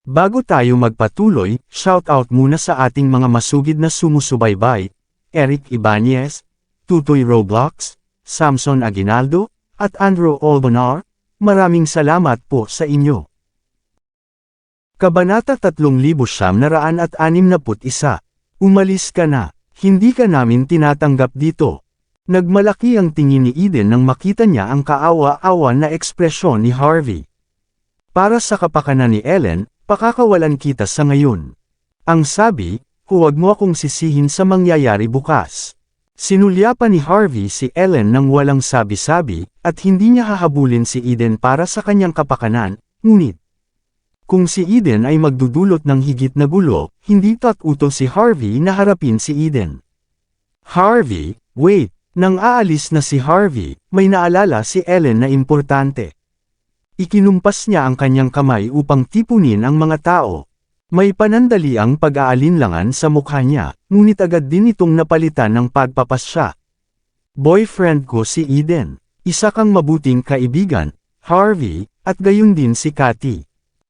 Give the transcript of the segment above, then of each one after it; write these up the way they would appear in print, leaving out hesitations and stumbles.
Bago tayo magpatuloy, shoutout muna sa ating mga masugid na sumusubaybay, Eric Ibanez, Tutoy Roblox, Samson Aguinaldo, at Andrew Olbonar. Maraming salamat po sa inyo. Kabanata 3961. Umalis ka na, hindi ka namin tinatanggap dito. Nagmalaki ang tingin ni Eden nang makita niya ang kaawa-awa na ekspresyon ni Harvey. Para sa kapakanan ni Ellen, pakakawalan kita sa ngayon. Ang sabi, huwag mo akong sisihin sa mangyayari bukas. Sinulyapan ni Harvey si Ellen nang walang sabi-sabi, at hindi niya hahabulin si Eden para sa kanyang kapakanan, ngunit kung si Eden ay magdudulot ng higit na gulo, hindi tatuto si Harvey na harapin si Eden. Harvey, wait! Nang aalis na si Harvey, may naalala si Ellen na importante. Ikinumpas niya ang kanyang kamay upang tipunin ang mga tao. May panandaliang pag-aalinlangan sa mukha niya, ngunit agad din itong napalitan ng pagpapasya. Boyfriend ko si Eden. Isa kang mabuting kaibigan, Harvey, at gayon din si Cathy.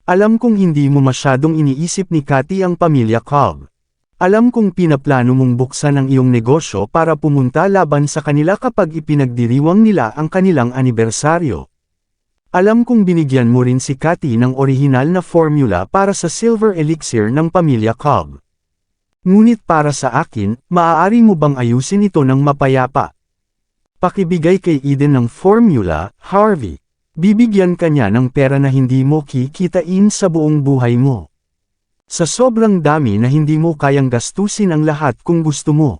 Alam kong hindi mo masyadong iniisip ni Cathy ang pamilya Cobb. Alam kong pinaplano mong buksan ang iyong negosyo para pumunta laban sa kanila kapag ipinagdiriwang nila ang kanilang anibersaryo. Alam kong binigyan mo rin si Cathy ng orihinal na formula para sa silver elixir ng pamilya Cobb. Ngunit para sa akin, maaari mo bang ayusin ito ng mapayapa? Pakibigay kay Eden ng formula, Harvey. Bibigyan ka niya ng pera na hindi mo kikitain sa buong buhay mo. Sa sobrang dami na hindi mo kayang gastusin ang lahat kung gusto mo.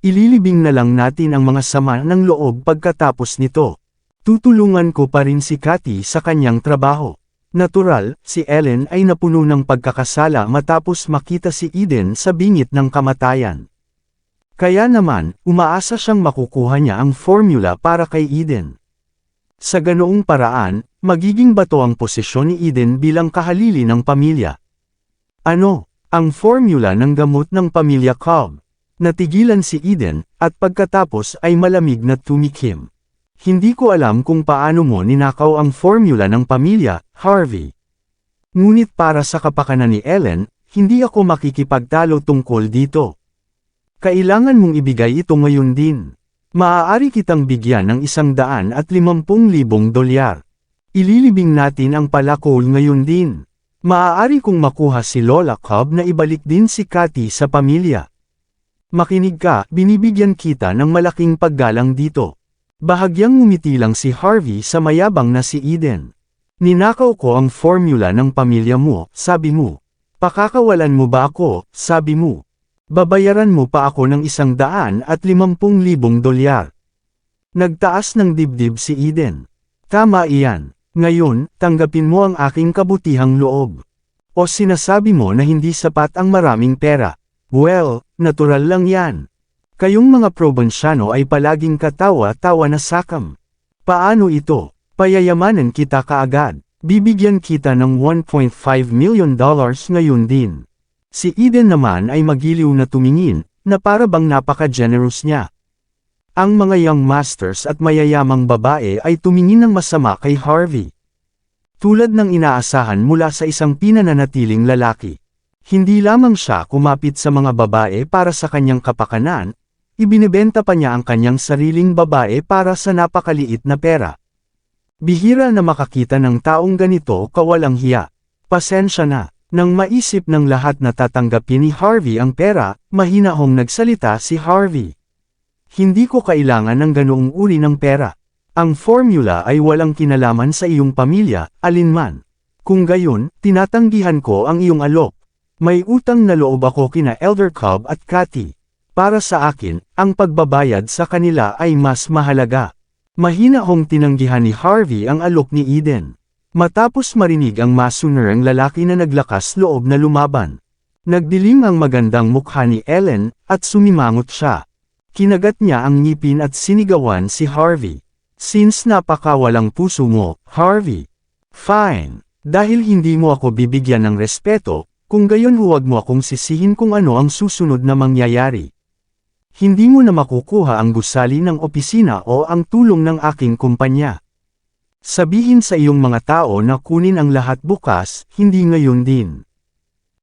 Ililibing na lang natin ang mga sama ng loob pagkatapos nito. Tutulungan ko pa rin si Cathy sa kanyang trabaho. Natural, si Ellen ay napuno ng pagkakasala matapos makita si Eden sa bingit ng kamatayan. Kaya naman, umaasa siyang makukuha niya ang formula para kay Eden. Sa ganoong paraan, magiging bato ang posisyon ni Eden bilang kahalili ng pamilya. Ano, ang formula ng gamot ng pamilya Cobb? Natigilan si Eden, at pagkatapos ay malamig na tumikim. Hindi ko alam kung paano mo ninakaw ang formula ng pamilya, Harvey. Ngunit para sa kapakanan ni Ellen, hindi ako makikipagtalo tungkol dito. Kailangan mong ibigay ito ngayon din. Maaari kitang bigyan ng $150,000. Ililibing natin ang palakol ngayon din. Maaari kong makuha si Lola Cobb na ibalik din si Cathy sa pamilya. Makinig ka, binibigyan kita ng malaking paggalang dito. Bahagyang ngumiti lang si Harvey sa mayabang na si Eden. Ninakaw ko ang formula ng pamilya mo, sabi mo. Pakakawalan mo ba ako, sabi mo. Babayaran mo pa ako ng $150,000. Nagtaas ng dibdib si Eden. Tama iyan. Ngayon, tanggapin mo ang aking kabutihang loob. O sinasabi mo na hindi sapat ang maraming pera. Well, natural lang yan. Kayong mga probinsyano ay palaging katawa-tawa na sakam. Paano ito? Payayamanan kita kaagad. Bibigyan kita ng $1.5 million ngayon din. Si Eden naman ay magiliw na tumingin, na para bang napaka-generous niya. Ang mga young masters at mayayamang babae ay tumingin ng masama kay Harvey. Tulad ng inaasahan mula sa isang pinananatiling lalaki. Hindi lamang siya kumapit sa mga babae para sa kanyang kapakanan, ibinebenta pa niya ang kanyang sariling babae para sa napakaliit na pera. Bihira na makakita ng taong ganito kawalang hiya. Pasensya na. Nang maisip ng lahat na tatanggapin ni Harvey ang pera, mahinahong nagsalita si Harvey. Hindi ko kailangan ng ganoong uri ng pera. Ang formula ay walang kinalaman sa iyong pamilya, alinman. Kung gayon, tinatanggihan ko ang iyong alok. May utang na loob ako kina Elder Cobb at Cathy. Para sa akin, ang pagbabayad sa kanila ay mas mahalaga. Mahinahong tinanggihan ni Harvey ang alok ni Eden. Matapos marinig ang masunerang lalaki na naglakas loob na lumaban. Nagdilim ang magandang mukha ni Ellen, at sumimangot siya. Kinagat niya ang ngipin at sinigawan si Harvey. Since napakawalang puso mo, Harvey. Fine. Dahil hindi mo ako bibigyan ng respeto, kung gayon huwag mo akong sisihin kung ano ang susunod na mangyayari. Hindi mo na makukuha ang gusali ng opisina o ang tulong ng aking kumpanya. Sabihin sa iyong mga tao na kunin ang lahat bukas, hindi ngayon din.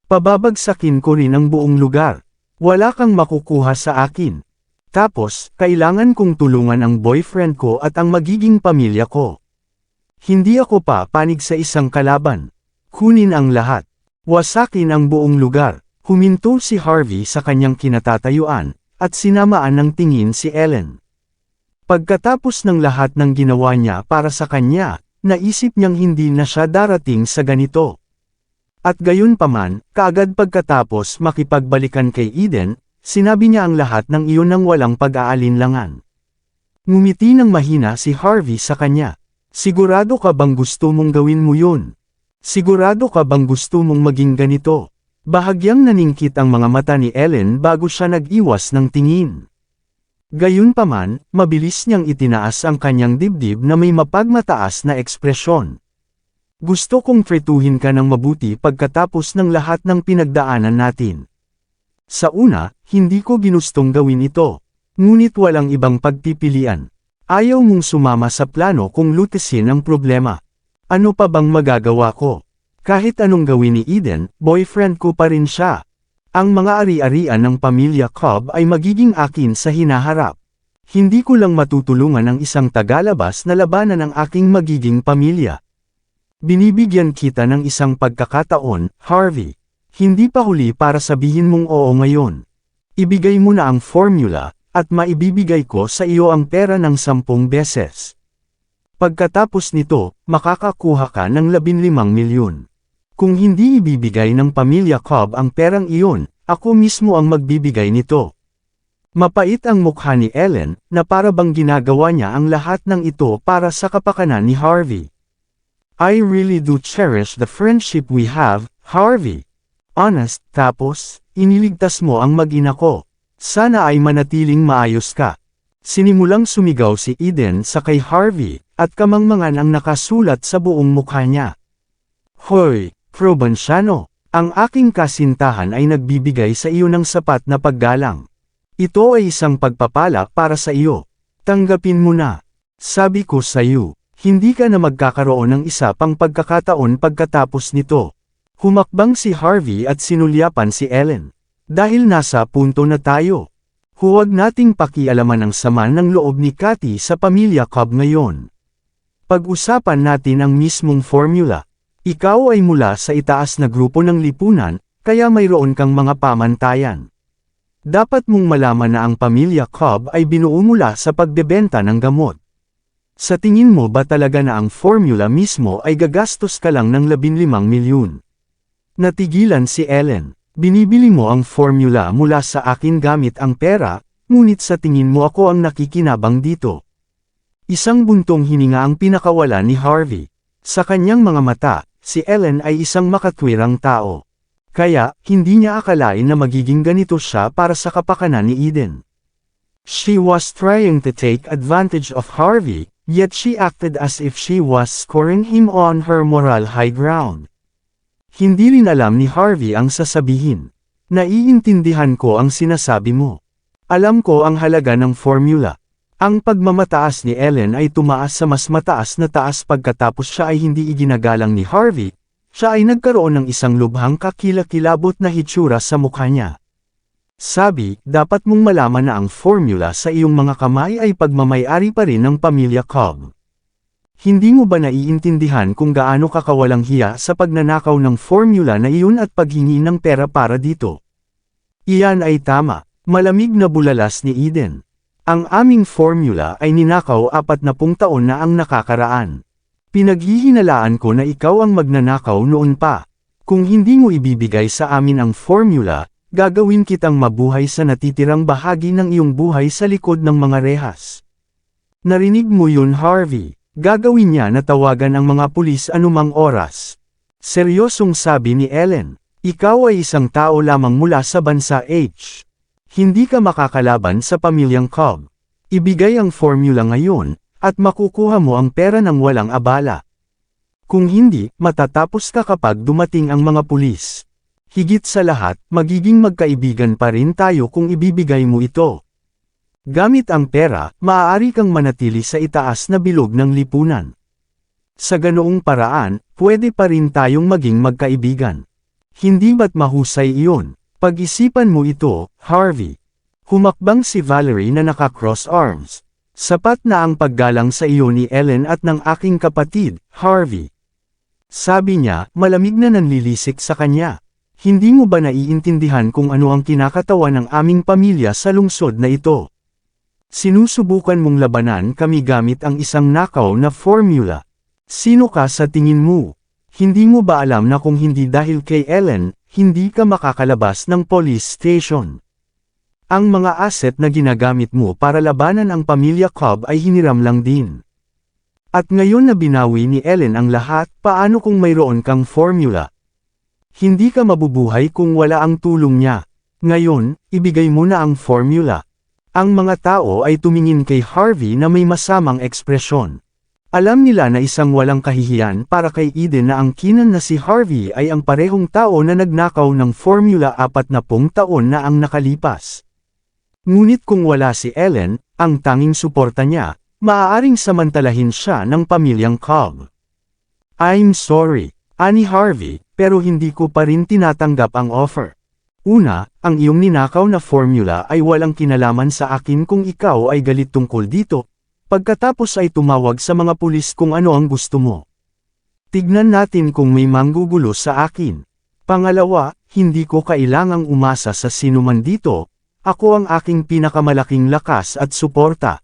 Pababagsakin ko rin ang buong lugar. Wala kang makukuha sa akin. Tapos, kailangan kong tulungan ang boyfriend ko at ang magiging pamilya ko. Hindi ako papanig sa isang kalaban. Kunin ang lahat. Wasakin ang buong lugar. Huminto si Harvey sa kanyang kinatatayuan, at sinamaan ng tingin si Ellen. Pagkatapos ng lahat ng ginawa niya para sa kanya, naisip niyang hindi na siya darating sa ganito. At gayon paman, kaagad pagkatapos makipagbalikan kay Eden, sinabi niya ang lahat ng iyon nang walang pag-aalinlangan. Ngumiti ng mahina si Harvey sa kanya. Sigurado ka bang gusto mong gawin mo yun? Sigurado ka bang gusto mong maging ganito? Bahagyang naningkit ang mga mata ni Ellen bago siya nag-iwas ng tingin. Gayunpaman, mabilis niyang itinaas ang kanyang dibdib na may mapagmataas na ekspresyon. Gusto kong tretuhin ka ng mabuti pagkatapos ng lahat ng pinagdaanan natin. Sa una, hindi ko ginustong gawin ito. Ngunit walang ibang pagpipilian. Ayaw mong sumama sa plano kung lutisin ang problema. Ano pa bang magagawa ko? Kahit anong gawin ni Eden, boyfriend ko pa rin siya. Ang mga ari-arian ng pamilya Cobb ay magiging akin sa hinaharap. Hindi ko lang matutulungan ang isang tagalabas na labanan ang aking magiging pamilya. Binibigyan kita ng isang pagkakataon, Harvey. Hindi pa huli para sabihin mong oo ngayon. Ibigay mo na ang formula, at maibibigay ko sa iyo ang pera ng 10 beses. Pagkatapos nito, makakakuha ka ng 15 milyon. Kung hindi ibibigay ng pamilya Cobb ang perang iyon, ako mismo ang magbibigay nito. Mapait ang mukha ni Ellen, na para bang ginagawa niya ang lahat ng ito para sa kapakanan ni Harvey. I really do cherish the friendship we have, Harvey. Honest, tapos, iniligtas mo ang mag-ina ko. Sana ay manatiling maayos ka. Sinimulang sumigaw si Eden sa kay Harvey, at kamangmangan ang nakasulat sa buong mukha niya. Hoy, probinsyano, ang aking kasintahan ay nagbibigay sa iyo ng sapat na paggalang. Ito ay isang pagpapala para sa iyo. Tanggapin mo na. Sabi ko sa iyo. Hindi ka na magkakaroon ng isa pang pagkakataon pagkatapos nito. Humakbang si Harvey at sinulyapan si Ellen. Dahil nasa punto na tayo. Huwag nating pakialaman ang sama ng loob ni Cathy sa pamilya Cobb ngayon. Pag-usapan natin ang mismong formula. Ikaw ay mula sa itaas na grupo ng lipunan, kaya mayroon kang mga pamantayan. Dapat mong malaman na ang pamilya Cobb ay binuo mula sa pagbebenta ng gamot. Sa tingin mo ba talaga na ang formula mismo ay gagastos ka lang ng 15 milyon? Natigilan si Ellen. Binibili mo ang formula mula sa akin gamit ang pera, ngunit sa tingin mo ako ang nakikinabang dito. Isang buntong hininga ang pinakawala ni Harvey. Sa kanyang mga mata, si Ellen ay isang makatwirang tao. Kaya, hindi niya akalain na magiging ganito siya para sa kapakanan ni Eden. She was trying to take advantage of Harvey, yet she acted as if she was scoring him on her moral high ground. Hindi rin alam ni Harvey ang sasabihin. Naiintindihan ko ang sinasabi mo. Alam ko ang halaga ng formula. Ang pagmamataas ni Ellen ay tumaas sa mas mataas na taas pagkatapos siya ay hindi iginagalang ni Harvey, siya ay nagkaroon ng isang lubhang kakilakilabot na hitsura sa mukha niya. Sabi, dapat mong malaman na ang formula sa iyong mga kamay ay pagmamay-ari pa rin ng pamilya Cobb. Hindi mo ba naiintindihan kung gaano kakawalang hiya sa pagnanakaw ng formula na iyon at paghingi ng pera para dito? Iyan ay tama, malamig na bulalas ni Eden. Ang aming formula ay ninakaw 40 taon na ang nakakaraan. Pinaghihinalaan ko na ikaw ang magnanakaw noon pa. Kung hindi mo ibibigay sa amin ang formula, gagawin kitang mabuhay sa natitirang bahagi ng iyong buhay sa likod ng mga rehas. Narinig mo yun, Harvey? Gagawin niya na tawagan ang mga pulis anumang oras. Seryosong sabi ni Ellen, ikaw ay isang tao lamang mula sa bansa H. Hindi ka makakalaban sa pamilyang Cobb. Ibigay ang formula ngayon, at makukuha mo ang pera ng walang abala. Kung hindi, matatapos ka kapag dumating ang mga pulis. Higit sa lahat, magiging magkaibigan pa rin tayo kung ibibigay mo ito. Gamit ang pera, maaari kang manatili sa itaas na bilog ng lipunan. Sa ganoong paraan, pwede pa rin tayong maging magkaibigan. Hindi ba't mahusay iyon? Pag-isipan mo ito, Harvey. Humakbang si Valerie na naka-cross arms. Sapat na ang paggalang sa iyo ni Ellen at ng aking kapatid, Harvey. Sabi niya, malamig na nanlilisik sa kanya. Hindi mo ba naiintindihan kung ano ang kinakatawan ng aming pamilya sa lungsod na ito? Sinusubukan mong labanan kami gamit ang isang nakaw na formula. Sino ka sa tingin mo? Hindi mo ba alam na kung hindi dahil kay Ellen, hindi ka makakalabas ng police station? Ang mga asset na ginagamit mo para labanan ang pamilya Cobb ay hiniram lang din. At ngayon na binawi ni Ellen ang lahat, paano kung mayroon kang formula? Hindi ka mabubuhay kung wala ang tulong niya. Ngayon, ibigay mo na ang formula. Ang mga tao ay tumingin kay Harvey na may masamang ekspresyon. Alam nila na isang walang kahihiyan para kay Eden na ang kinan na si Harvey ay ang parehong tao na nagnakaw ng Formula 40 taon na ang nakalipas. Ngunit kung wala si Ellen, ang tanging suporta niya, maaaring samantalahin siya ng pamilyang Cobb. I'm sorry, ani Harvey, pero hindi ko pa rin tinatanggap ang offer. Una, ang iyong ninakaw na formula ay walang kinalaman sa akin kung ikaw ay galit tungkol dito. Pagkatapos ay tumawag sa mga pulis kung ano ang gusto mo. Tignan natin kung may manggugulo sa akin. Pangalawa, hindi ko kailangang umasa sa sinuman dito, ako ang aking pinakamalaking lakas at suporta.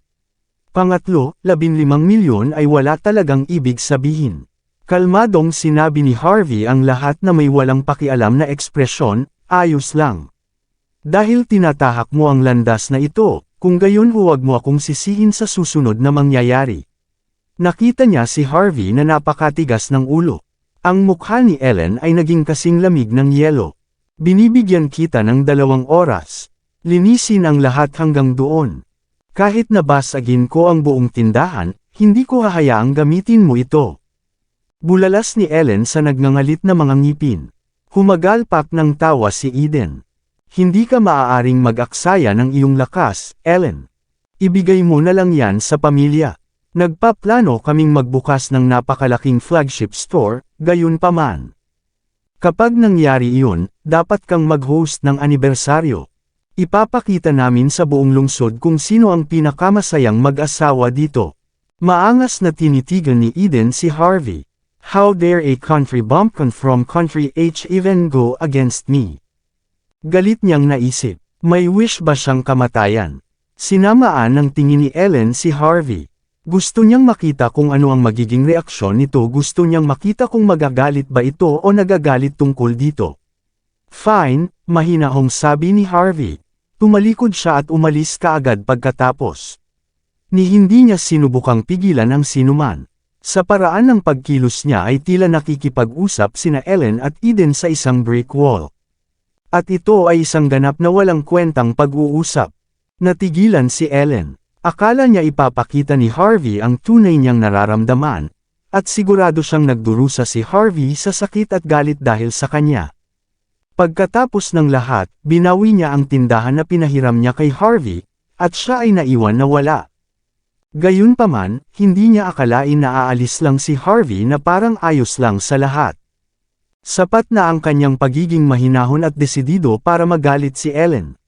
Pangatlo, 15 milyon ay wala talagang ibig sabihin. Kalmadong sinabi ni Harvey ang lahat na may walang pakialam na ekspresyon, ayos lang. Dahil tinatahak mo ang landas na ito, kung gayon huwag mo akong sisihin sa susunod na mangyayari. Nakita niya si Harvey na napakatigas ng ulo. Ang mukha ni Ellen ay naging kasing lamig ng yelo. Binibigyan kita ng 2 oras. Linisin ang lahat hanggang doon. Kahit nabasagin ko ang buong tindahan, hindi ko hahayaang gamitin mo ito. Bulalas ni Ellen sa nagngangalit na mga ngipin. Humagalpak ng tawa si Eden. Hindi ka maaaring mag-aksaya ng iyong lakas, Ellen. Ibigay mo na lang yan sa pamilya. Nagpaplano kaming magbukas ng napakalaking flagship store, gayunpaman. Kapag nangyari iyon, dapat kang mag-host ng anibersaryo. Ipapakita namin sa buong lungsod kung sino ang pinakamasayang mag-asawa dito. Maangas na tinitigan ni Eden si Harvey. How dare a country bumpkin from country H even go against me? Galit niyang naisip, may wish ba siyang kamatayan? Sinamaan ng tingin ni Ellen si Harvey. Gusto niyang makita kung ano ang magiging reaksyon nito, gusto niyang makita kung magagalit ba ito o nagagalit tungkol dito. Fine, mahinahong sabi ni Harvey. Tumalikod siya at umalis kaagad pagkatapos. Ni hindi niya sinubukang pigilan ang sinuman. Sa paraan ng pagkilos niya ay tila nakikipag-usap sina Ellen at Eden sa isang brick wall. At ito ay isang ganap na walang kwentang pag-uusap. Natigilan si Ellen. Akala niya ipapakita ni Harvey ang tunay niyang nararamdaman, at sigurado siyang nagdurusa si Harvey sa sakit at galit dahil sa kanya. Pagkatapos ng lahat, binawi niya ang tindahan na pinahiram niya kay Harvey, at siya ay naiwan na wala. Gayunpaman, hindi niya akalain na aalis lang si Harvey na parang ayos lang sa lahat. Sapat na ang kanyang pagiging mahinahon at desidido para magalit si Ellen.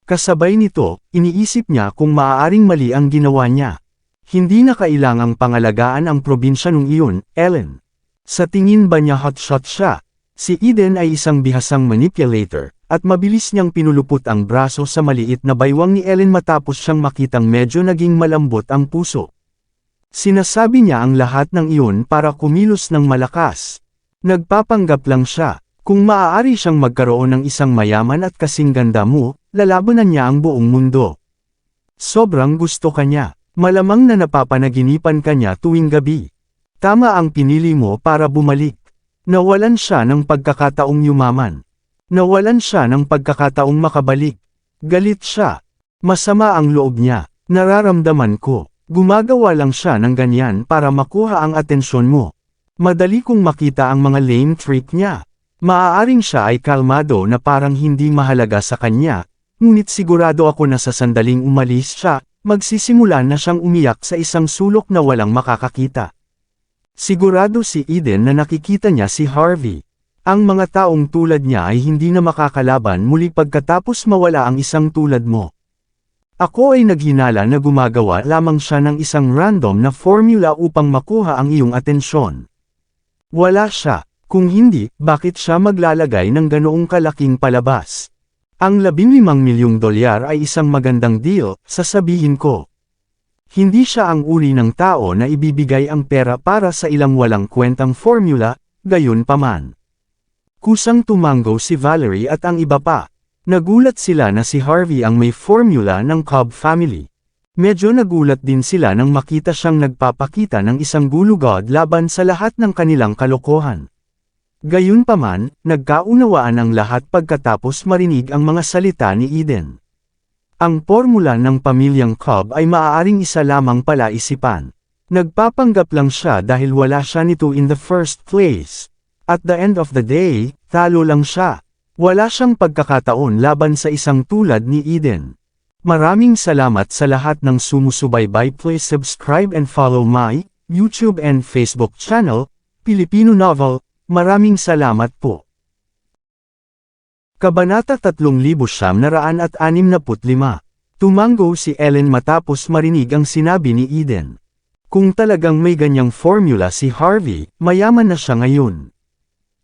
Kasabay nito, iniisip niya kung maaaring mali ang ginawa niya. Hindi na kailangang pangalagaan ang probinsya nung iyon, Ellen. Sa tingin ba niya hotshot siya? Si Eden ay isang bihasang manipulator, at mabilis niyang pinulupot ang braso sa maliit na baywang ni Ellen matapos siyang makitang medyo naging malambot ang puso. Sinasabi niya ang lahat ng iyon para kumilos ng malakas. Nagpapanggap lang siya. Kung maaari siyang magkaroon ng isang mayaman at kasing ganda mo, lalabanan niya ang buong mundo. Sobrang gusto ka niya. Malamang na napapanaginipan ka niya tuwing gabi. Tama ang pinili mo para bumalik. Nawalan siya ng pagkakataong yumaman. Nawalan siya ng pagkakataong makabalik. Galit siya. Masama ang loob niya. Nararamdaman ko. Gumagawa lang siya ng ganyan para makuha ang atensyon mo. Madali kong makita ang mga lame trick niya. Maaaring siya ay kalmado na parang hindi mahalaga sa kanya, ngunit sigurado ako na sa sandaling umalis siya, magsisimula na siyang umiyak sa isang sulok na walang makakakita. Sigurado si Eden na nakikita niya si Harvey. Ang mga taong tulad niya ay hindi na makakalaban muli pagkatapos mawala ang isang tulad mo. Ako ay naghinala na gumagawa lamang siya ng isang random na formula upang makuha ang iyong atensyon. Wala siya. Kung hindi, bakit siya maglalagay ng ganoong kalaking palabas? Ang $15 milyong ay isang magandang deal, sasabihin ko. Hindi siya ang uri ng tao na ibibigay ang pera para sa ilang walang kwentang formula, gayon paman. Kusang tumango si Valerie at ang iba pa. Nagulat sila na si Harvey ang may formula ng Cobb family. Medyo nagulat din sila nang makita siyang nagpapakita ng isang gulugod laban sa lahat ng kanilang kalokohan. Gayunpaman, nagkaunawaan ang lahat pagkatapos marinig ang mga salita ni Eden. Ang formula ng pamilyang Cobb ay maaaring isa lamang palaisipan. Nagpapanggap lang siya dahil wala siya nito in the first place. At the end of the day, talo lang siya. Wala siyang pagkakataon laban sa isang tulad ni Eden. Maraming salamat sa lahat ng sumusubaybay. Please subscribe and follow my YouTube and Facebook channel, Pilipino Novel. Maraming salamat po. Kabanata 3965. Tumango si Ellen matapos marinig ang sinabi ni Eden. Kung talagang may ganyang formula si Harvey, mayaman na siya ngayon.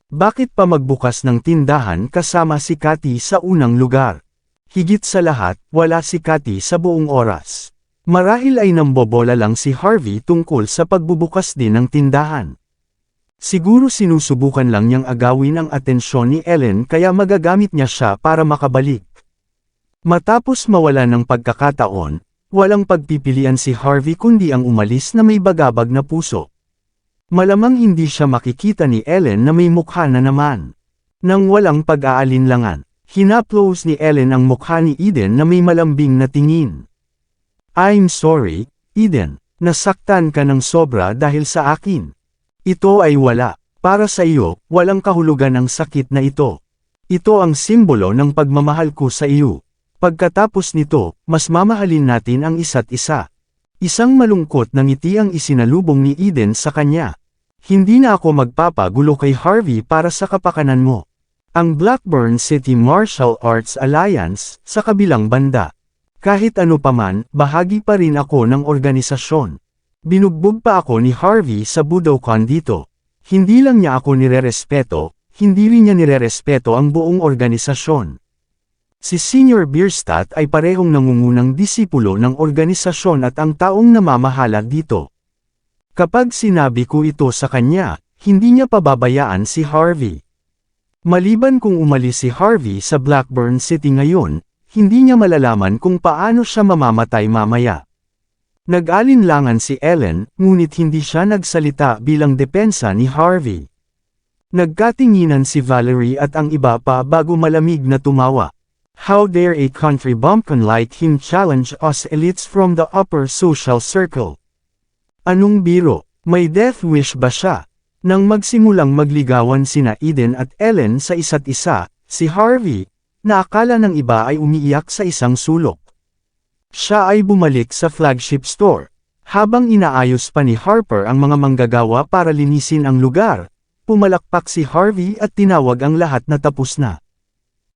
Bakit pa magbukas ng tindahan kasama si Cathy sa unang lugar? Higit sa lahat, wala si Cathy sa buong oras. Marahil ay nambobola lang si Harvey tungkol sa pagbubukas din ng tindahan. Siguro sinusubukan lang niyang agawin ang atensyon ni Ellen kaya magagamit niya siya para makabalik. Matapos mawala ng pagkakataon, walang pagpipilian si Harvey kundi ang umalis na may bagabag na puso. Malamang hindi siya makikita ni Ellen na may mukha na naman. Nang walang pag-aalinlangan, hinaplos ni Ellen ang mukha ni Eden na may malambing na tingin. I'm sorry, Eden, nasaktan ka ng sobra dahil sa akin. Ito ay wala. Para sa iyo, walang kahulugan ang sakit na ito. Ito ang simbolo ng pagmamahal ko sa iyo. Pagkatapos nito, mas mamahalin natin ang isa't isa. Isang malungkot na ngiti ang isinalubong ni Eden sa kanya. Hindi na ako magpapagulo kay Harvey para sa kapakanan mo. Ang Blackburn City Martial Arts Alliance, sa kabilang banda. Kahit ano paman, bahagi pa rin ako ng organisasyon. Binugbog pa ako ni Harvey sa Budokan dito. Hindi lang niya ako nirerespeto, hindi rin niya nirerespeto ang buong organisasyon. Si Senior Bierstadt ay parehong nangungunang disipulo ng organisasyon at ang taong namamahala dito. Kapag sinabi ko ito sa kanya, hindi niya pababayaan si Harvey. Maliban kung umalis si Harvey sa Blackburn City ngayon, hindi niya malalaman kung paano siya mamamatay mamaya. Nag-alinlangan si Ellen, ngunit hindi siya nagsalita bilang depensa ni Harvey. Nagkatinginan si Valerie at ang iba pa bago malamig na tumawa. How dare a country bumpkin like him challenge us elites from the upper social circle? Anong biro? May death wish ba siya? Nang magsimulang magligawan sina Eden at Ellen sa isa't isa, si Harvey, na akala ng iba ay umiiyak sa isang sulok. Siya ay bumalik sa flagship store. Habang inaayos pa ni Harper ang mga manggagawa para linisin ang lugar, pumalakpak si Harvey at tinawag ang lahat na tapos na.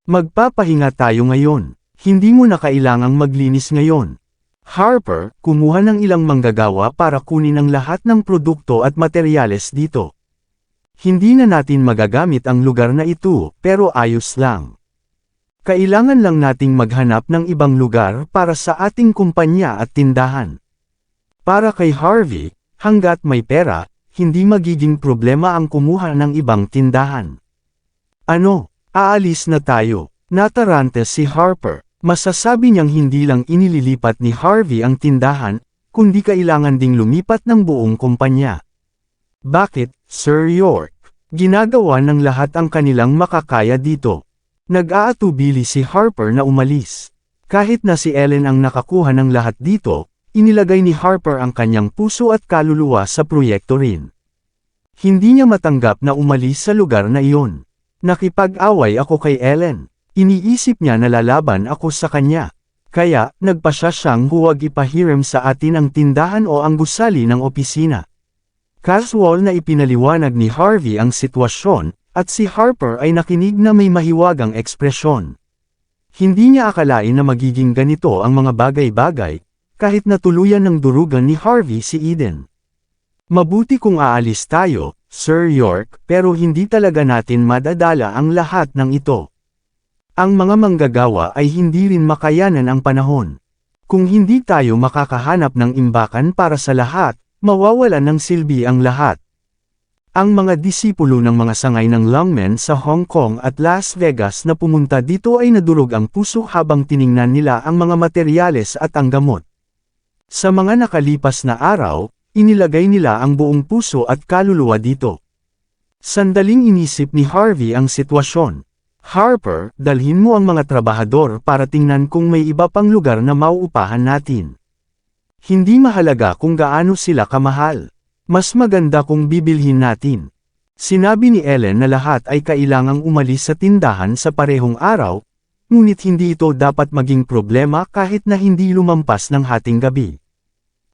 Magpapahinga tayo ngayon. Hindi mo na kailangang maglinis ngayon. Harper, kumuha ng ilang manggagawa para kunin ang lahat ng produkto at materyales dito. Hindi na natin magagamit ang lugar na ito, pero ayos lang. Kailangan lang nating maghanap ng ibang lugar para sa ating kumpanya at tindahan. Para kay Harvey, hanggat may pera, hindi magiging problema ang kumuha ng ibang tindahan. Ano, aalis na tayo? Natarante si Harper. Masasabi niyang hindi lang inililipat ni Harvey ang tindahan, kundi kailangan ding lumipat ng buong kumpanya. Bakit, Sir York? Ginagawa ng lahat ang kanilang makakaya dito. Nag-aatubili si Harper na umalis. Kahit na si Ellen ang nakakuha ng lahat dito, inilagay ni Harper ang kanyang puso at kaluluwa sa proyekto rin. Hindi niya matanggap na umalis sa lugar na iyon. Nakipag-away ako kay Ellen. Iniisip niya na lalaban ako sa kanya. Kaya, nagpasya siyang huwag ipahiram sa atin ang tindahan o ang gusali ng opisina. Casual na ipinaliwanag ni Harvey ang sitwasyon, at si Harper ay nakinig na may mahiwagang ekspresyon. Hindi niya akalain na magiging ganito ang mga bagay-bagay, kahit na tuluyan ng durugan ni Harvey si Eden. Mabuti kung aalis tayo, Sir York, pero hindi talaga natin madadala ang lahat ng ito. Ang mga manggagawa ay hindi rin makayanan ang panahon. Kung hindi tayo makakahanap ng imbakan para sa lahat, mawawalan ng silbi ang lahat. Ang mga disipulo ng mga sangay ng lungmen sa Hong Kong at Las Vegas na pumunta dito ay nadurog ang puso habang tiningnan nila ang mga materyales at ang gamot. Sa mga nakalipas na araw, inilagay nila ang buong puso at kaluluwa dito. Sandaling inisip ni Harvey ang sitwasyon. Harper, dalhin mo ang mga trabahador para tingnan kung may iba pang lugar na mauupahan natin. Hindi mahalaga kung gaano sila kamahal. Mas maganda kung bibilhin natin. Sinabi ni Ellen na lahat ay kailangang umalis sa tindahan sa parehong araw, ngunit hindi ito dapat maging problema kahit na hindi lumampas ng hating gabi.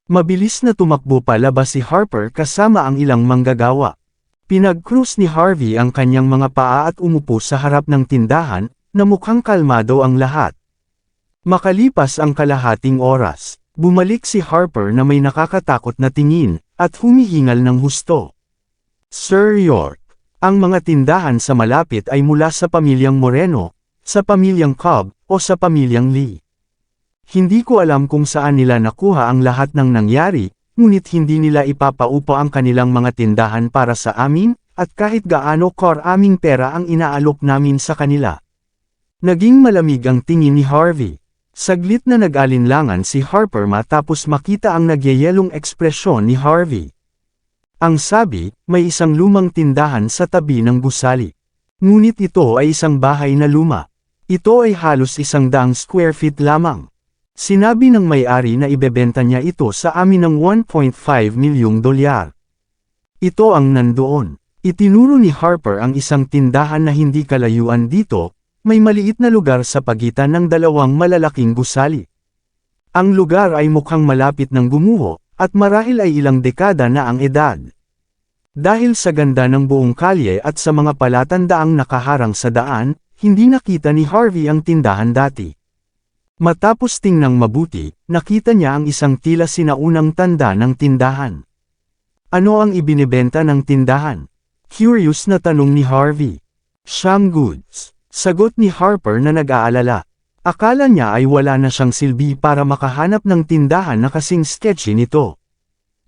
Mabilis na tumakbo palabas si Harper kasama ang ilang manggagawa. Pinag-cruise ni Harvey ang kanyang mga paa at umupo sa harap ng tindahan, na mukhang kalmado ang lahat. Makalipas ang kalahating oras, bumalik si Harper na may nakakatakot na tingin, at humihingal ng husto. Sir York, ang mga tindahan sa malapit ay mula sa pamilyang Moreno, sa pamilyang Cobb, o sa pamilyang Lee. Hindi ko alam kung saan nila nakuha ang lahat ng nangyari, ngunit hindi nila ipapaupo ang kanilang mga tindahan para sa amin, at kahit gaano aming pera ang inaalok namin sa kanila. Naging malamig ang tingin ni Harvey. Saglit na nag-alinlangan si Harper matapos makita ang nagyayelong ekspresyon ni Harvey. Ang sabi, may isang lumang tindahan sa tabi ng gusali. Ngunit ito ay isang bahay na luma. Ito ay halos 100 square feet lamang. Sinabi ng may-ari na ibebenta niya ito sa amin ng $1.5 milyong. Ito ang nandoon. Itinuro ni Harper ang isang tindahan na hindi kalayuan dito. May maliit na lugar sa pagitan ng dalawang malalaking gusali. Ang lugar ay mukhang malapit ng gumuho, at marahil ay ilang dekada na ang edad. Dahil sa ganda ng buong kalye at sa mga palatandaang nakaharang sa daan, hindi nakita ni Harvey ang tindahan dati. Matapos tingnang mabuti, nakita niya ang isang tila sinaunang tanda ng tindahan. Ano ang ibinebenta ng tindahan? Curious na tanong ni Harvey. Sham goods. Sagot ni Harper na nag-aalala. Akala niya ay wala na siyang silbi para makahanap ng tindahan na kasing sketchy nito.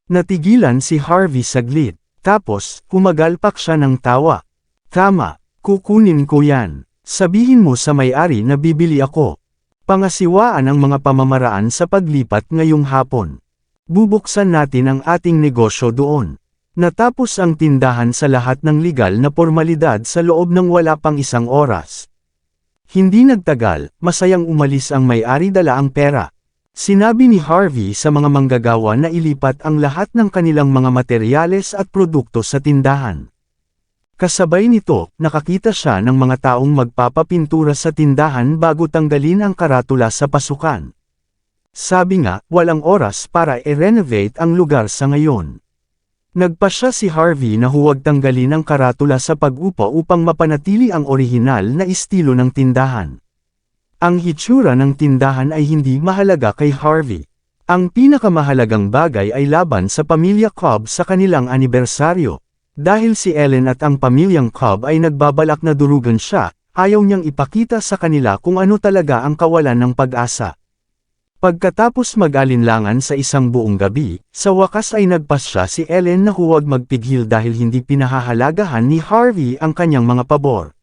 Natigilan si Harvey saglit, tapos, kumagalpak siya ng tawa. Tama, kukunin ko yan. Sabihin mo sa may-ari na bibili ako. Pangasiwaan ang mga pamamaraan sa paglipat ngayong hapon. Bubuksan natin ang ating negosyo doon. Natapos ang tindahan sa lahat ng legal na pormalidad sa loob ng wala pang 1 oras. Hindi nagtagal, masayang umalis ang may-ari dala ang pera. Sinabi ni Harvey sa mga manggagawa na ilipat ang lahat ng kanilang mga materyales at produkto sa tindahan. Kasabay nito, nakakita siya ng mga taong magpapapintura sa tindahan bago tanggalin ang karatula sa pasukan. Sabi nga, walang oras para i-renovate ang lugar sa ngayon. Nagpasya si Harvey na huwag tanggalin ang karatula sa pag-upo upang mapanatili ang orihinal na estilo ng tindahan. Ang hitsura ng tindahan ay hindi mahalaga kay Harvey. Ang pinakamahalagang bagay ay laban sa pamilya Cobb sa kanilang anibersaryo. Dahil si Ellen at ang pamilyang Cobb ay nagbabalak na durugan siya, ayaw niyang ipakita sa kanila kung ano talaga ang kawalan ng pag-asa. Pagkatapos mag-alinlangan sa isang buong gabi, sa wakas ay nagpasya si Ellen na huwag magpigil dahil hindi pinahahalagahan ni Harvey ang kanyang mga pabor.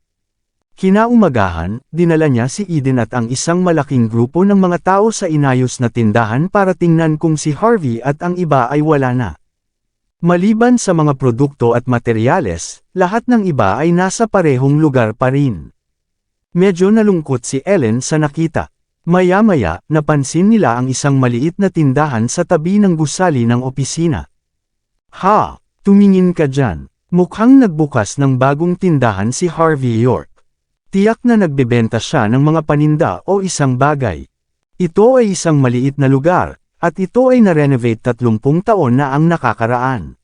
Kinaumagahan, dinala niya si Eden at ang isang malaking grupo ng mga tao sa inayos na tindahan para tingnan kung si Harvey at ang iba ay wala na. Maliban sa mga produkto at materyales, lahat ng iba ay nasa parehong lugar pa rin. Medyo nalungkot si Ellen sa nakita. Maya-maya, napansin nila ang isang maliit na tindahan sa tabi ng gusali ng opisina. Ha! Tumingin ka dyan. Mukhang nagbukas ng bagong tindahan si Harvey York. Tiyak na nagbebenta siya ng mga paninda o isang bagay. Ito ay isang maliit na lugar, at ito ay na-renovate 30 taon na ang nakakaraan.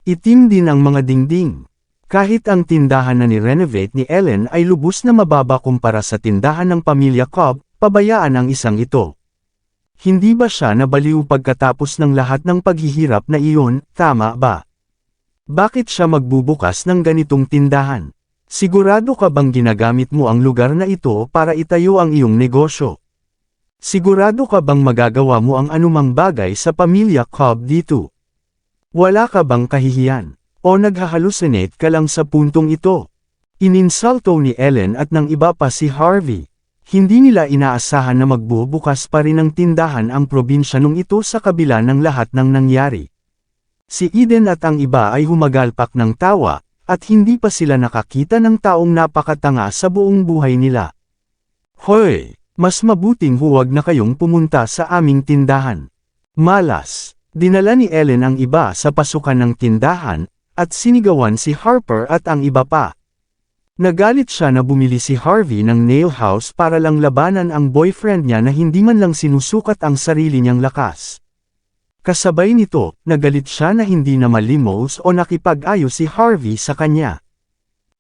Itim din ang mga dingding. Kahit ang tindahan na ni-renovate ni Ellen ay lubos na mababa kumpara sa tindahan ng pamilya Cobb, pabayaan ang isang ito. Hindi ba siya nabaliw pagkatapos ng lahat ng paghihirap na iyon, tama ba? Bakit siya magbubukas ng ganitong tindahan? Sigurado ka bang ginagamit mo ang lugar na ito para itayo ang iyong negosyo? Sigurado ka bang magagawa mo ang anumang bagay sa pamilya Cobb dito? Wala ka bang kahihiyan? O naghahalusinate ka lang sa puntong ito? Ininsulto ni Ellen at ng iba pa si Harvey. Hindi nila inaasahan na magbubukas pa rin ng tindahan ang probinsya nung ito sa kabila ng lahat ng nangyari. Si Eden at ang iba ay humagalpak ng tawa, at hindi pa sila nakakita ng taong napakatanga sa buong buhay nila. Hoy! Mas mabuting huwag na kayong pumunta sa aming tindahan. Malas! Dinala ni Ellen ang iba sa pasukan ng tindahan, at sinigawan si Harper at ang iba pa. Nagalit siya na bumili si Harvey ng nail house para lang labanan ang boyfriend niya na hindi man lang sinusukat ang sarili niyang lakas. Kasabay nito, nagalit siya na hindi na malimos o nakipag-ayos si Harvey sa kanya.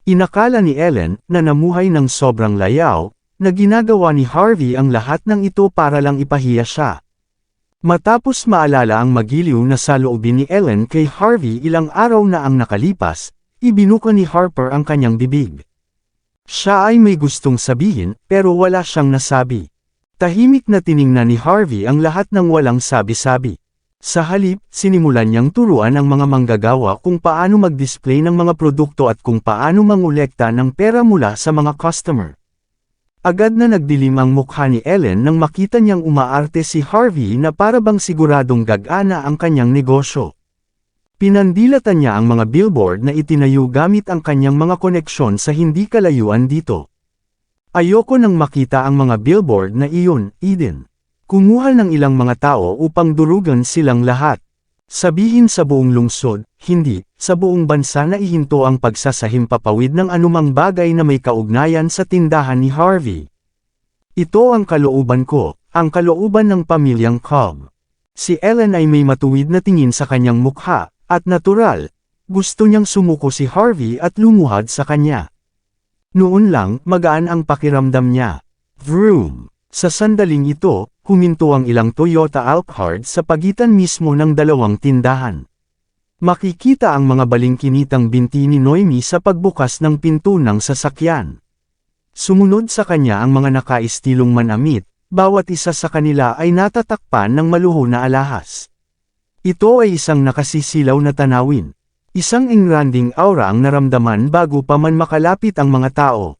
Inakala ni Ellen na namuhay ng sobrang layaw, na ginagawa ni Harvey ang lahat ng ito para lang ipahiya siya. Matapos maalala ang magiliw na saloobin ni Ellen kay Harvey ilang araw na ang nakalipas, ibinuka ni Harper ang kanyang bibig. Siya ay may gustong sabihin, pero wala siyang nasabi. Tahimik na tiningnan ni Harvey ang lahat ng walang sabi-sabi. Sa halip, sinimulan niyang turuan ang mga manggagawa kung paano mag-display ng mga produkto at kung paano mangolekta ng pera mula sa mga customer. Agad na nagdilim ang mukha ni Ellen nang makita niyang umaarte si Harvey na para bang siguradong gagana ang kanyang negosyo. Pinandilatan niya ang mga billboard na itinayo gamit ang kanyang mga koneksyon sa hindi kalayuan dito. Ayoko nang makita ang mga billboard na iyon, Eden. Kumuha ng ilang mga tao upang durugan silang lahat. Sabihin sa buong lungsod, hindi, sa buong bansa na ihinto ang pagsasahimpapawid ng anumang bagay na may kaugnayan sa tindahan ni Harvey. Ito ang kalooban ko, ang kalooban ng pamilyang Cobb. Si Ellen ay may matuwid na tingin sa kanyang mukha, at natural, gusto niyang sumuko si Harvey at lumuhad sa kanya. Noon lang, magaan ang pakiramdam niya. Vroom! Sa sandaling ito, huminto ang ilang Toyota Alphard sa pagitan mismo ng dalawang tindahan. Makikita ang mga balingkinitang binti ni Noemi sa pagbukas ng pinto ng sasakyan. Sumunod sa kanya ang mga nakaistilong manamit, bawat isa sa kanila ay natatakpan ng maluho na alahas. Ito ay isang nakasisilaw na tanawin. Isang engranding aura ang naramdaman bago pa man makalapit ang mga tao.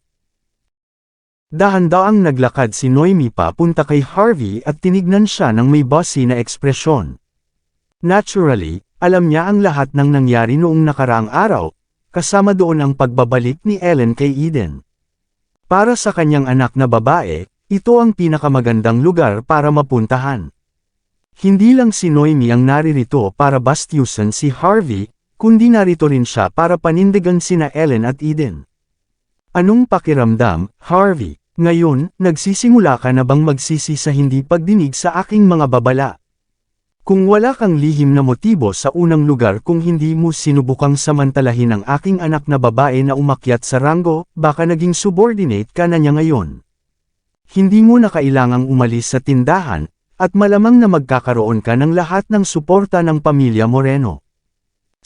Dahan-daang naglakad si Noemi papunta kay Harvey at tinignan siya ng may bossy na ekspresyon. Naturally, alam niya ang lahat ng nangyari noong nakaraang araw, kasama doon ang pagbabalik ni Ellen kay Eden. Para sa kanyang anak na babae, ito ang pinakamagandang lugar para mapuntahan. Hindi lang si Noemi ang naririto para bastyusan si Harvey, kundi narito rin siya para panindigan sina Ellen at Eden. Anong pakiramdam, Harvey? Ngayon, nagsisimula ka na bang magsisi sa hindi pagdinig sa aking mga babala? Kung wala kang lihim na motibo sa unang lugar kung hindi mo sinubukang samantalahin ang aking anak na babae na umakyat sa ranggo, baka naging subordinate ka na niya ngayon. Hindi mo na kailangang umalis sa tindahan, at malamang na magkakaroon ka ng lahat ng suporta ng pamilya Moreno.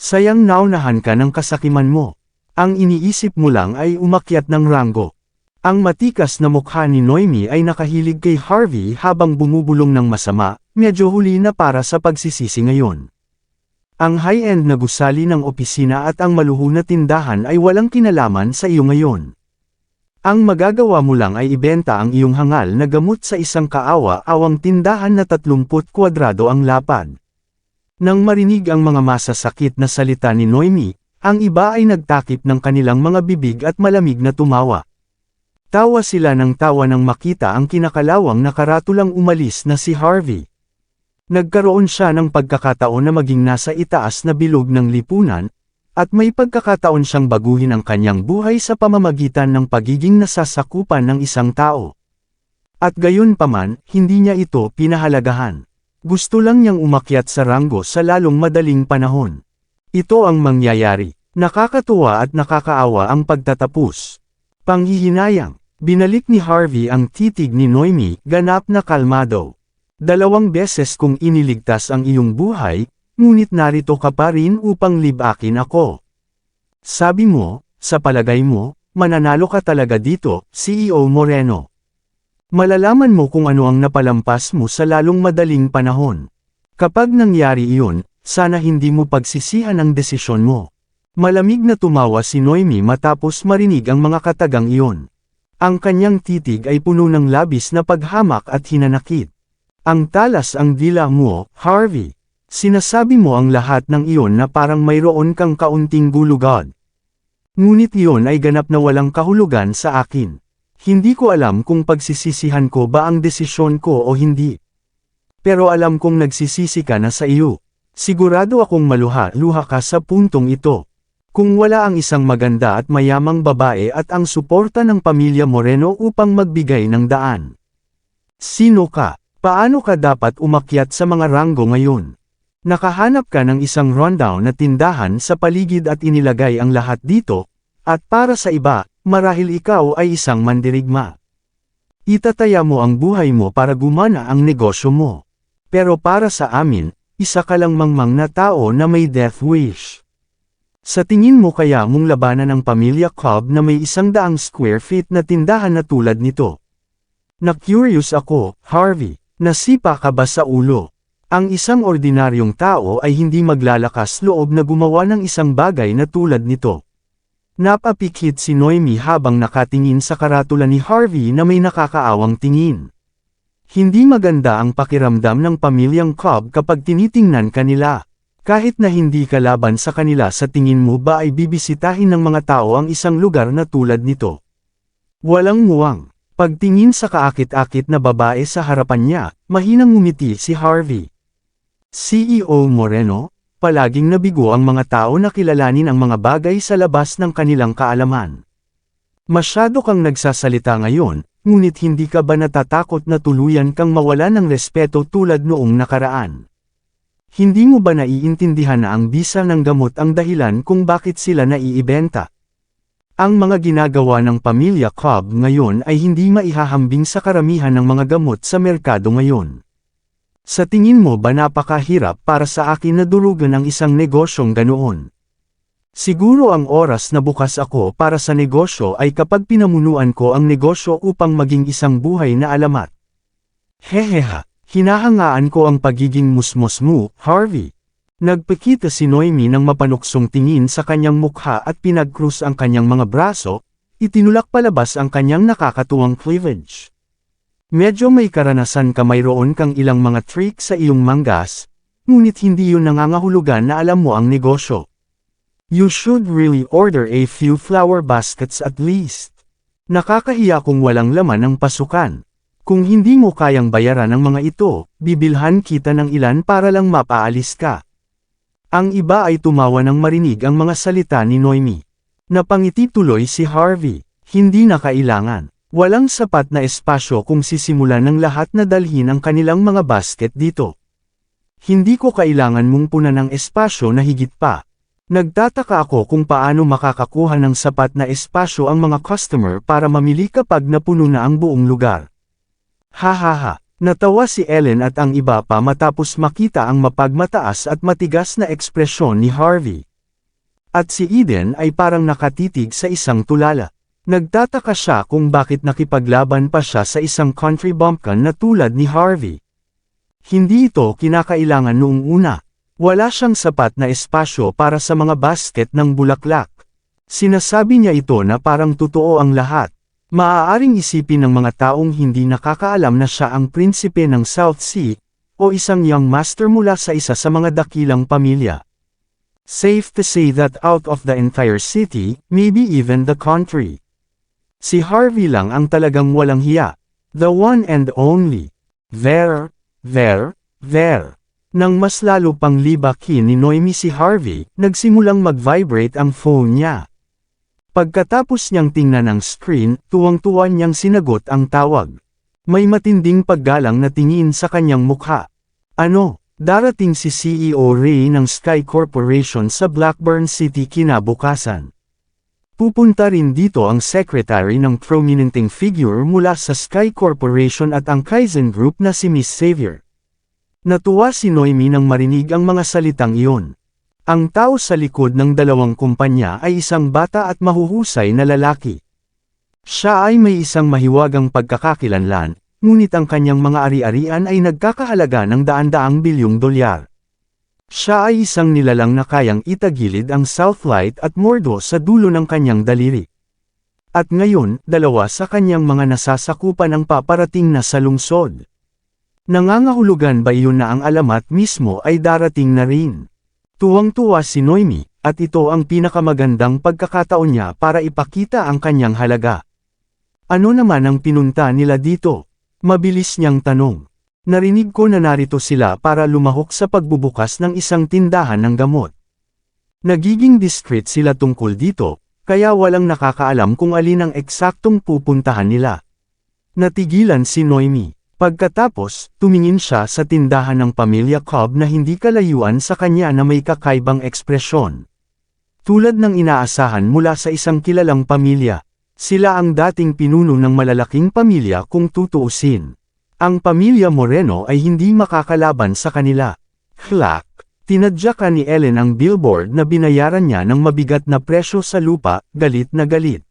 Sayang naunahan ka ng kasakiman mo. Ang iniisip mo lang ay umakyat ng ranggo. Ang matikas na mukha ni Noemi ay nakahilig kay Harvey habang bumubulong ng masama, medyo huli na para sa pagsisisi ngayon. Ang high-end na gusali ng opisina at ang maluho na tindahan ay walang kinalaman sa iyo ngayon. Ang magagawa mo lang ay ibenta ang iyong hangal na gamot sa isang kaawa-awang tindahan na 30 kwadrado ang lapad. Nang marinig ang mga masasakit na salita ni Noemi, ang iba ay nagtakip ng kanilang mga bibig at malamig na tumawa. Tawa sila ng tawa nang makita ang kinakalawang na karatulang umalis na si Harvey. Nagkaroon siya ng pagkakataon na maging nasa itaas na bilog ng lipunan, at may pagkakataon siyang baguhin ang kanyang buhay sa pamamagitan ng pagiging nasasakupan ng isang tao. At gayon paman, hindi niya ito pinahalagahan. Gusto lang niyang umakyat sa ranggo sa lalong madaling panahon. Ito ang mangyayari. Nakakatuwa at nakakaawa ang pagtatapos. Panghihinayang. Binalik ni Harvey ang titig ni Noemi, ganap na kalmado. 2 beses kong iniligtas ang iyong buhay, ngunit narito ka pa rin upang libakin ako. Sabi mo, sa palagay mo, mananalo ka talaga dito, CEO Moreno. Malalaman mo kung ano ang napalampas mo sa lalong madaling panahon. Kapag nangyari iyon, sana hindi mo pagsisihan ang desisyon mo. Malamig na tumawa si Noemi matapos marinig ang mga katagang iyon. Ang kanyang titig ay puno ng labis na paghamak at hinanakit. Ang talas ang dila mo, Harvey. Sinasabi mo ang lahat ng iyon na parang mayroon kang kaunting gulugod. Ngunit iyon ay ganap na walang kahulugan sa akin. Hindi ko alam kung pagsisisihan ko ba ang desisyon ko o hindi. Pero alam kong nagsisisi ka na sa iyo. Sigurado akong maluha-luha ka sa puntong ito. Kung wala ang isang maganda at mayamang babae at ang suporta ng pamilya Moreno upang magbigay ng daan. Sino ka? Paano ka dapat umakyat sa mga ranggo ngayon? Nakahanap ka ng isang rundown na tindahan sa paligid at inilagay ang lahat dito, at para sa iba, marahil ikaw ay isang mandirigma. Itataya mo ang buhay mo para gumana ang negosyo mo. Pero para sa amin, isa ka lang mangmang na tao na may death wish. Sa tingin mo kaya mong labanan ang pamilya Cobb na may 100 square feet na tindahan na tulad nito? Na-curious ako, Harvey, nasipa ka ba sa ulo? Ang isang ordinaryong tao ay hindi maglalakas loob na gumawa ng isang bagay na tulad nito. Napapikit si Noemi habang nakatingin sa karatula ni Harvey na may nakakaawang tingin. Hindi maganda ang pakiramdam ng pamilyang Cobb kapag tinitingnan kanila. Kahit na hindi kalaban sa kanila, sa tingin mo ba ay bibisitahin ng mga tao ang isang lugar na tulad nito? Walang muwang. Pagtingin sa kaakit-akit na babae sa harapan niya, mahinang ngumiti si Harvey. CEO Moreno, palaging nabigo ang mga tao na kilalanin ang mga bagay sa labas ng kanilang kaalaman. Masyado kang nagsasalita ngayon, ngunit hindi ka ba natatakot na tuluyan kang mawala ng respeto tulad noong nakaraan? Hindi mo ba naiintindihan na ang bisa ng gamot ang dahilan kung bakit sila naiibenta? Ang mga ginagawa ng pamilya Cobb ngayon ay hindi maihahambing sa karamihan ng mga gamot sa merkado ngayon. Sa tingin mo ba napakahirap para sa akin na durugan ang isang negosyong ganoon? Siguro ang oras na bukas ako para sa negosyo ay kapag pinamunuan ko ang negosyo upang maging isang buhay na alamat. Heheha. Hinahangaan ko ang pagiging musmos mo, Harvey. Nagpakita si Noemi ng mapanuksong tingin sa kanyang mukha at pinagkrus ang kanyang mga braso, itinulak palabas ang kanyang nakakatuwang cleavage. Medyo may karanasan ka, mayroon kang ilang mga trick sa iyong manggas, ngunit hindi yun nangangahulugan na alam mo ang negosyo. You should really order a few flower baskets at least. Nakakahiya kung walang laman ang pasukan. Kung hindi mo kayang bayaran ang mga ito, bibilhan kita ng ilan para lang mapaalis ka. Ang iba ay tumawa nang marinig ang mga salita ni Noemi. Napangiti tuloy si Harvey. Hindi na kailangan. Walang sapat na espasyo kung sisimulan ng lahat na dalhin ang kanilang mga basket dito. Hindi ko kailangan mong punan ng espasyo na higit pa. Nagtataka ako kung paano makakakuha ng sapat na espasyo ang mga customer para mamili kapag napuno na ang buong lugar. Hahaha, natawa si Ellen at ang iba pa matapos makita ang mapagmataas at matigas na ekspresyon ni Harvey. At si Eden ay parang nakatitig sa isang tulala. Nagtataka siya kung bakit nakipaglaban pa siya sa isang country bumpkin na tulad ni Harvey. Hindi ito kinakailangan noong una. Wala siyang sapat na espasyo para sa mga basket ng bulaklak. Sinasabi niya ito na parang totoo ang lahat. Maaaring isipin ng mga taong hindi nakakaalam na siya ang prinsipe ng South Sea, o isang young master mula sa isa sa mga dakilang pamilya. Safe to say that out of the entire city, maybe even the country, si Harvey lang ang talagang walang hiya. The one and only. There. Nang mas lalo pang libakin ni Noemi si Harvey, nagsimulang mag-vibrate ang phone niya. Pagkatapos niyang tingnan ang screen, tuwang-tuwa niyang sinagot ang tawag. May matinding paggalang na tingin sa kanyang mukha. Ano? Darating si CEO Ray ng Sky Corporation sa Blackburn City kinabukasan. Pupunta rin dito ang secretary ng prominenteng figure mula sa Sky Corporation at ang Kaizen Group na si Miss Xavier. Natuwa si Noemi nang marinig ang mga salitang iyon. Ang tao sa likod ng dalawang kumpanya ay isang bata at mahuhusay na lalaki. Siya ay may isang mahiwagang pagkakakilanlan, ngunit ang kanyang mga ari-arian ay nagkakahalaga ng daan-daang bilyong dolyar. Siya ay isang nilalang na kayang itagilid ang Southlight at Mordo sa dulo ng kanyang daliri. At ngayon, dalawa sa kanyang mga nasasakupan ang paparating na sa lungsod. Nangangahulugan ba iyon na ang alamat mismo ay darating na rin? Tuwang-tuwa si Noemi, at ito ang pinakamagandang pagkakataon niya para ipakita ang kanyang halaga. Ano naman ang pinunta nila dito? Mabilis niyang tanong. Narinig ko na narito sila para lumahok sa pagbubukas ng isang tindahan ng gamot. Nagiging discreet sila tungkol dito, kaya walang nakakaalam kung alin ang eksaktong pupuntahan nila. Natigilan si Noemi. Pagkatapos, tumingin siya sa tindahan ng pamilya Cobb na hindi kalayuan sa kanya na may kakaibang ekspresyon. Tulad ng inaasahan mula sa isang kilalang pamilya. Sila ang dating pinuno ng malalaking pamilya kung tutuusin. Ang pamilya Moreno ay hindi makakalaban sa kanila. Clack! Tinadyakan ni Ellen ang billboard na binayaran niya ng mabigat na presyo sa lupa, galit na galit.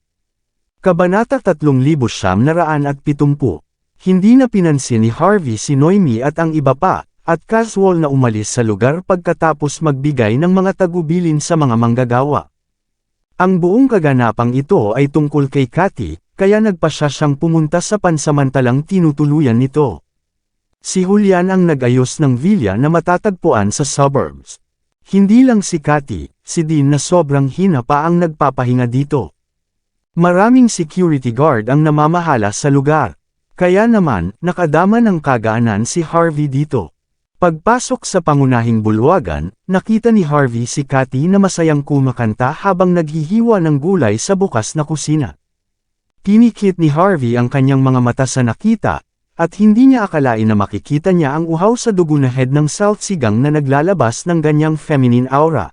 Kabanata 3970. Hindi na pinansin ni Harvey si Noemi at ang iba pa, at casual na umalis sa lugar pagkatapos magbigay ng mga tagubilin sa mga manggagawa. Ang buong kaganapang ito ay tungkol kay Cathy, kaya nagpasya siyang pumunta sa pansamantalang tinutuluyan nito. Si Julian ang nag-ayos ng villa na matatagpuan sa suburbs. Hindi lang si Cathy, si Dean na sobrang hina pa ang nagpapahinga dito. Maraming security guard ang namamahala sa lugar. Kaya naman, nakadama ng kagaanan si Harvey dito. Pagpasok sa pangunahing bulwagan, nakita ni Harvey si Cathy na masayang kumakanta habang naghihiwa ng gulay sa bukas na kusina. Pinikit ni Harvey ang kanyang mga mata sa nakita, at hindi niya akalain na makikita niya ang uhaw sa dugo na head ng South Sigang na naglalabas ng ganyang feminine aura.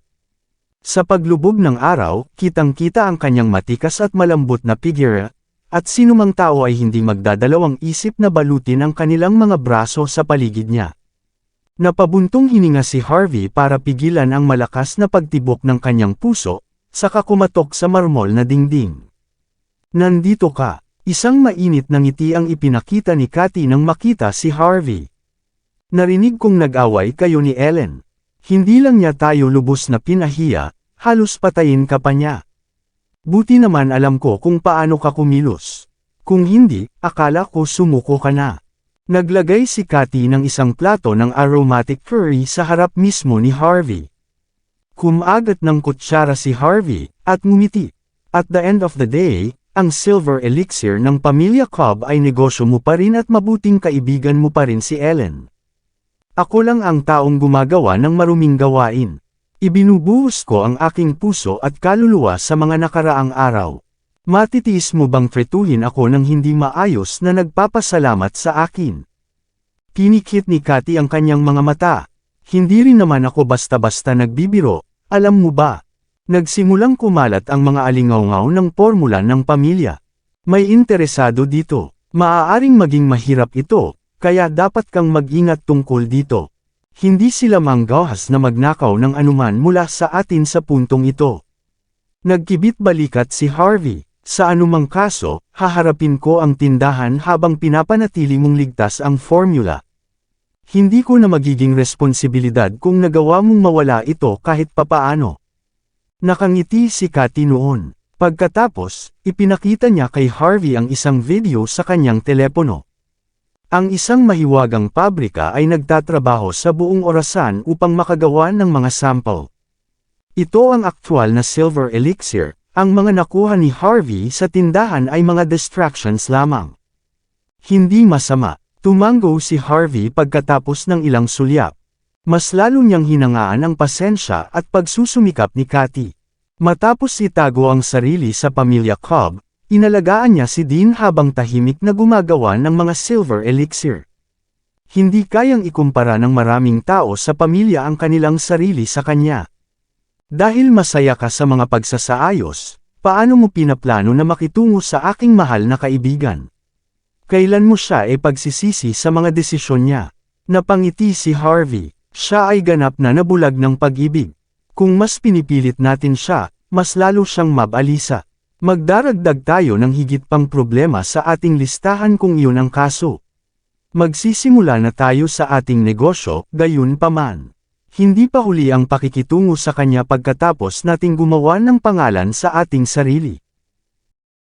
Sa paglubog ng araw, kitang-kita ang kanyang matikas at malambot na figure, at sinumang tao ay hindi magdadalawang isip na balutin ang kanilang mga braso sa paligid niya. Napabuntong hininga si Harvey para pigilan ang malakas na pagtibok ng kanyang puso, saka kumatok sa marmol na dingding. Nandito ka, isang mainit na ngiti ang ipinakita ni Cathy nang makita si Harvey. Narinig kong nag-away kayo ni Ellen. Hindi lang niya tayo lubos na pinahiya, halos patayin ka pa niya. Buti naman alam ko kung paano ka kumilos. Kung hindi, akala ko sumuko ka na. Naglagay si Cathy ng isang plato ng aromatic curry sa harap mismo ni Harvey. Kumagat ng kutsara si Harvey, at ngumiti. At the end of the day, ang silver elixir ng pamilya Cobb ay negosyo mo pa rin at mabuting kaibigan mo pa rin si Ellen. Ako lang ang taong gumagawa ng maruming gawain. Ibinubuhos ko ang aking puso at kaluluwa sa mga nakaraang araw. Matitiis mo bang tretuhin ako ng hindi maayos na nagpapasalamat sa akin? Pinikit ni Cathy ang kanyang mga mata. Hindi rin naman ako basta-basta nagbibiro, alam mo ba? Nagsimulang kumalat ang mga alingaw-ngaw ng formula ng pamilya. May interesado dito. Maaaring maging mahirap ito, kaya dapat kang mag-ingat tungkol dito. Hindi sila manggahas na magnakaw ng anuman mula sa atin sa puntong ito. Nagkibit balikat si Harvey. Sa anumang kaso, haharapin ko ang tindahan habang pinapanatili mong ligtas ang formula. Hindi ko na magiging responsibilidad kung nagawa mong mawala ito kahit papaano. Nakangiti si Cathy noon. Pagkatapos, ipinakita niya kay Harvey ang isang video sa kanyang telepono. Ang isang mahiwagang pabrika ay nagtatrabaho sa buong orasan upang makagawa ng mga sample. Ito ang aktwal na silver elixir. Ang mga nakuha ni Harvey sa tindahan ay mga distractions lamang. Hindi masama. Tumango si Harvey pagkatapos ng ilang sulyap. Mas lalo niyang hinangaan ang pasensya at pagsusumikap ni Cathy. Matapos itago ang sarili sa pamilya Cobb, inalagaan niya si Dean habang tahimik na gumagawa ng mga silver elixir. Hindi kayang ikumpara ng maraming tao sa pamilya ang kanilang sarili sa kanya. Dahil masaya ka sa mga pagsasaayos, paano mo pinaplano na makitungo sa aking mahal na kaibigan? Kailan mo siya ay pagsisisi sa mga desisyon niya? Napangiti si Harvey. Siya ay ganap na nabulag ng pag-ibig. Kung mas pinipilit natin siya, mas lalo siyang mabalisa. Magdaragdag tayo ng higit pang problema sa ating listahan kung iyon ang kaso. Magsisimula na tayo sa ating negosyo, gayon paman. Hindi pa huli ang pakikitungo sa kanya pagkatapos nating gumawa ng pangalan sa ating sarili.